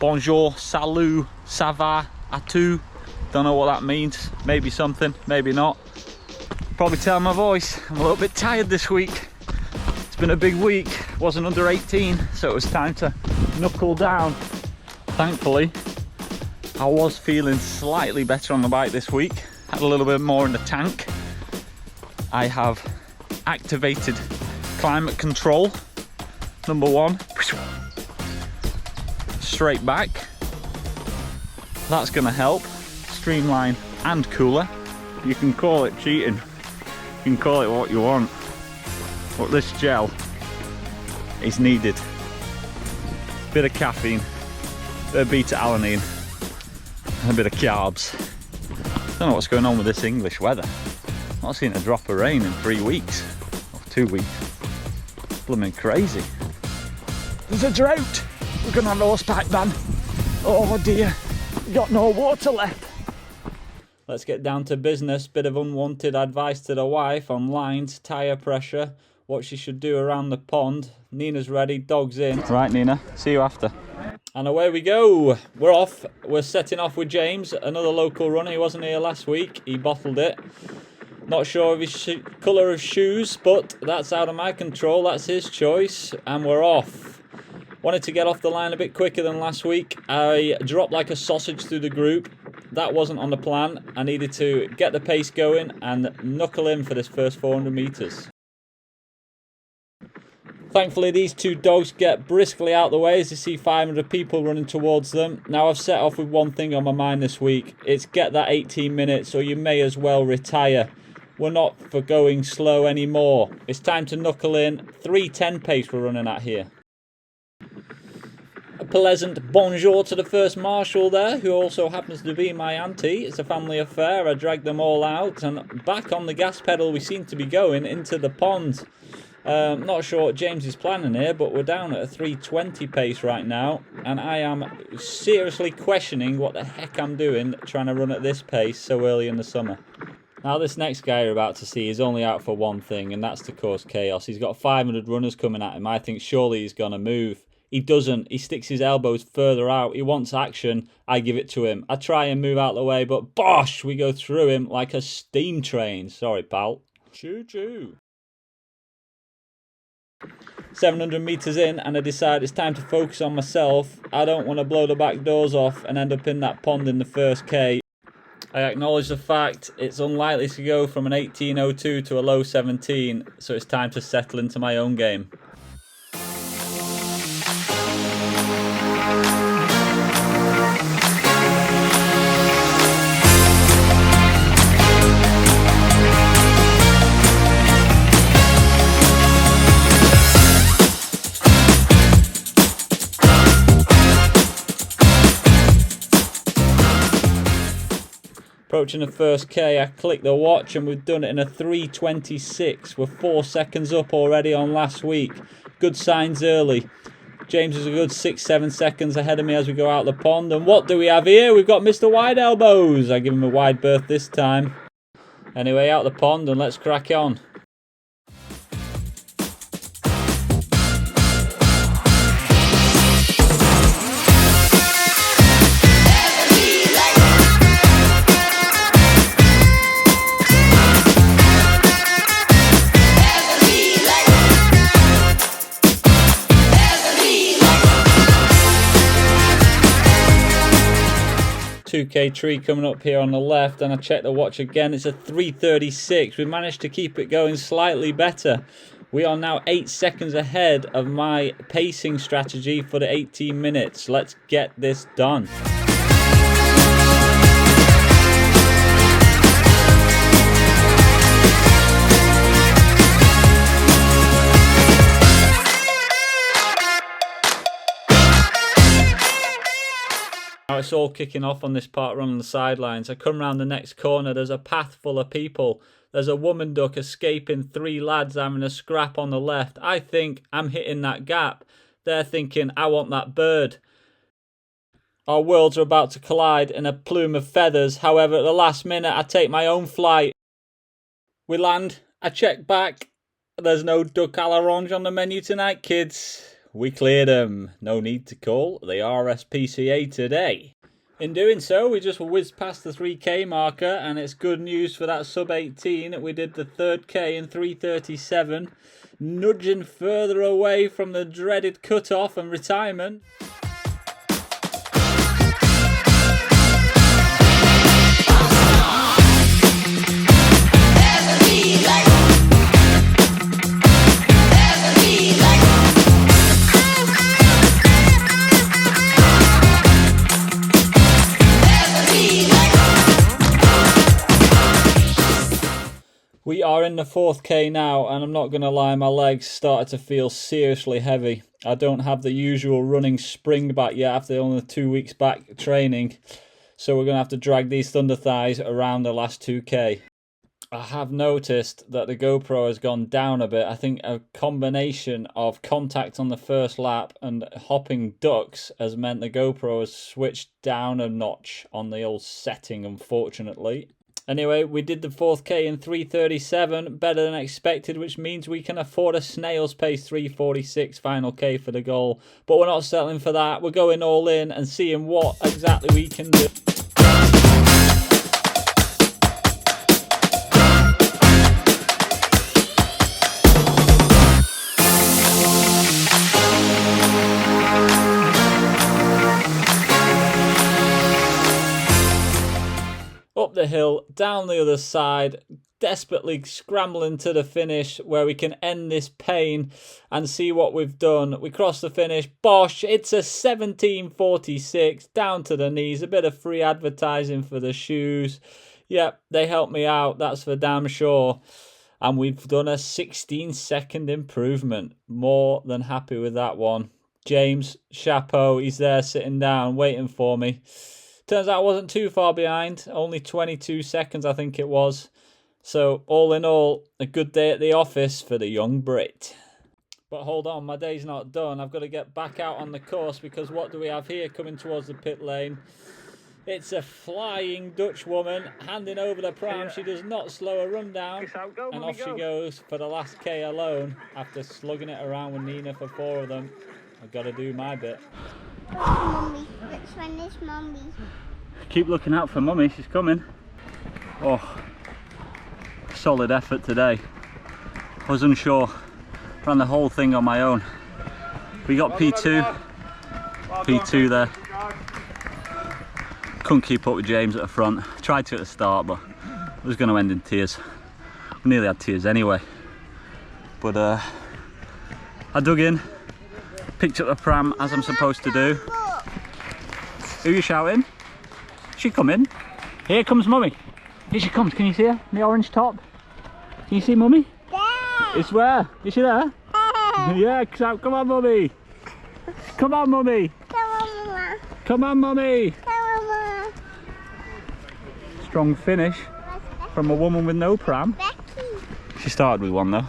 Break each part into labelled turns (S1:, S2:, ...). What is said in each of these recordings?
S1: bonjour, salut, ça va, à tout. Don't know what that means. Maybe something, maybe not. Probably tell my voice. I'm a little bit tired this week. It's been a big week. Wasn't under 18, so it was time to knuckle down. Thankfully, I was feeling slightly better on the bike this week. Had a little bit more in the tank. I have activated climate control. Number one, straight back. That's gonna help streamline and cooler. You can call it cheating. You can call it what you want. But this gel is needed. Bit of caffeine, bit of beta-alanine, and a bit of carbs. Don't know what's going on with this English weather. Not seen a drop of rain in 3 weeks, or 2 weeks. Blooming crazy. There's a drought. We're gonna have a horse pipe ban. Oh dear, got no water left. Let's get down to business. Bit of unwanted advice to the wife on lines, tyre pressure, what she should do around the pond. Nina's ready, dog's in. Right, Nina, see you after. And away we go. We're off. We're setting off with James, another local runner. He wasn't here last week. He bottled it. Not sure of his colour of shoes, but that's out of my control. That's his choice. And we're off. Wanted to get off the line a bit quicker than last week. I dropped like a sausage through the group. That wasn't on the plan. I needed to get the pace going and knuckle in for this first 400 metres. Thankfully, these two dogs get briskly out the way as they see 500 people running towards them. Now, I've set off with one thing on my mind this week. It's get that 18 minutes or you may as well retire. We're not for going slow anymore. It's time to knuckle in. 3:10 pace we're running at here. A pleasant bonjour to the first marshal there, who also happens to be my auntie. It's a family affair. I dragged them all out, and back on the gas pedal we seem to be going into the pond. Not sure what James is planning here, but we're down at a 3:20 pace right now, and I am seriously questioning what the heck I'm doing trying to run at this pace so early in the summer. Now, this next guy you're about to see is only out for one thing, and that's to cause chaos. He's got 500 runners coming at him. I think surely he's going to move. He doesn't. He sticks his elbows further out. He wants action. I give it to him. I try and move out the way, but bosh, we go through him like a steam train. Sorry, pal. Choo-choo. 700 metres in, and I decide it's time to focus on myself. I don't want to blow the back doors off and end up in that pond in the first K. I acknowledge the fact it's unlikely to go from an 18:02 to a low 17, so it's time to settle into my own game. Approaching the first K, I click the watch and we've done it in a 3:26. We're 4 seconds up already on last week. Good signs early. James is a good 6-7 seconds ahead of me as we go out the pond. And what do we have here? We've got Mr. Wide Elbows. I give him a wide berth this time. Anyway, out the pond and let's crack on. K tree coming up here on the left, and I check the watch again. It's a 3:36. We managed to keep it going slightly better. We are now 8 seconds ahead of my pacing strategy for the 18 minutes. Let's get this done. Now it's all kicking off on this Parkrun on the sidelines. I come round the next corner, there's a path full of people. There's a woman duck escaping 3 lads having a scrap on the left. I think I'm hitting that gap. They're thinking, I want that bird. Our worlds are about to collide in a plume of feathers. However, at the last minute, I take my own flight. We land, I check back. There's no duck à l'orange on the menu tonight, kids. we cleared them. No need to call the RSPCA today. In doing so, we just whizzed past the 3k marker, and it's good news for that sub 18. We did the 3rd K in 3:37, nudging further away from the dreaded cut-off and retirement. We are in the 4th K now, and I'm not going to lie, my legs started to feel seriously heavy. I don't have the usual running spring back yet after only 2 weeks back training, so we're going to have to drag these thunder thighs around the last 2k. I have noticed that the GoPro has gone down a bit. I think a combination of contact on the first lap and hopping ducks has meant the GoPro has switched down a notch on the old setting, unfortunately. Anyway, we did the 4th K in 3:37, better than expected, which means we can afford a snail's pace 3:46 final K for the goal. But we're not settling for that. We're going all in and seeing what exactly we can do. Up the hill, down the other side, desperately scrambling to the finish where we can end this pain and see what we've done. We cross the finish, bosh, it's a 17:46, down to the knees, a bit of free advertising for the shoes. Yep, they helped me out, that's for damn sure. And we've done a 16-second improvement. More than happy with that one. James, chapeau, he's there sitting down, waiting for me. Turns out I wasn't too far behind, only 22 seconds I think it was. So all in all, a good day at the office for the young Brit. But hold on, my day's not done. I've got to get back out on the course because what do we have here coming towards the pit lane? It's a flying Dutch woman handing over the pram. She does not slow a run down. And off she goes for the last K alone after slugging it around with Nina for 4 of them. I've got to do my bit.
S2: Mummy, which one is Mummy?
S1: Keep looking out for Mummy, she's coming. Oh, solid effort today. I was unsure, ran the whole thing on my own. We got P2 there. Couldn't keep up with James at the front. Tried to at the start, but it was going to end in tears. We nearly had tears anyway. But I dug in, picked up the pram as I'm supposed to do. Who are you shouting? She coming? Here comes Mummy. Here she comes. Can you see her in the orange top? Can you see Mummy?
S2: There.
S1: It's where? Is she there? Yeah, come on Mummy. Come on Mummy.
S2: Come on, Mama.
S1: Come on Mummy.
S2: Come on, Mama.
S1: Strong finish from a woman with no pram.
S2: Becky.
S1: She started with one though.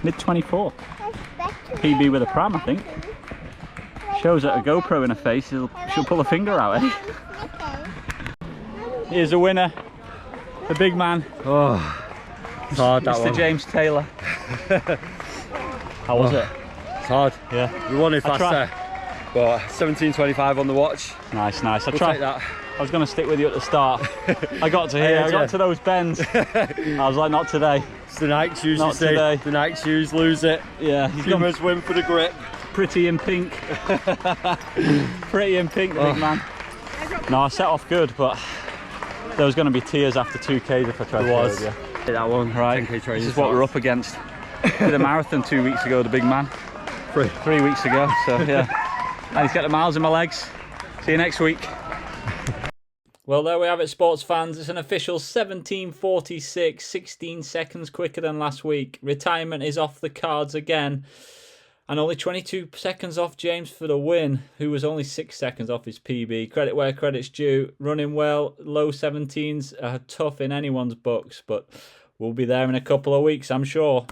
S1: Mid 24. PB with a pram, I think. Shows her a GoPro in her face, she'll pull a finger out, eh? Here's a winner, the big man.
S3: Oh, it's hard that
S1: Mr.
S3: one.
S1: James Taylor. How was it?
S3: It's hard.
S1: Yeah.
S3: We wanted faster, but 17:25 on the watch.
S1: Nice.
S3: We'll take that.
S1: I was going to stick with you at the start. I got to here, I got to those bends. I was like, not today.
S3: It's the night shoes,
S1: Not
S3: you see.
S1: today.
S3: The night shoes lose it.
S1: Yeah, he's gone
S3: Humans win for the grip.
S1: pretty in pink. Pretty in pink, the big man. No, I set off good, but there was going to be tears after 2Ks if I tried to go with you.
S3: Hit that one.
S1: Right,
S3: 10K training.
S1: this is what we're up against. Did a marathon 2 weeks ago, the big man. 3 weeks ago, so yeah. And he's got the miles in my legs. See you next week. Well, there we have it, sports fans. It's an official 17:46, 16 seconds quicker than last week. Retirement is off the cards again. And only 22 seconds off James for the win, who was only 6 seconds off his PB. Credit where credit's due. Running well, low 17s are tough in anyone's books, but we'll be there in a couple of weeks, I'm sure.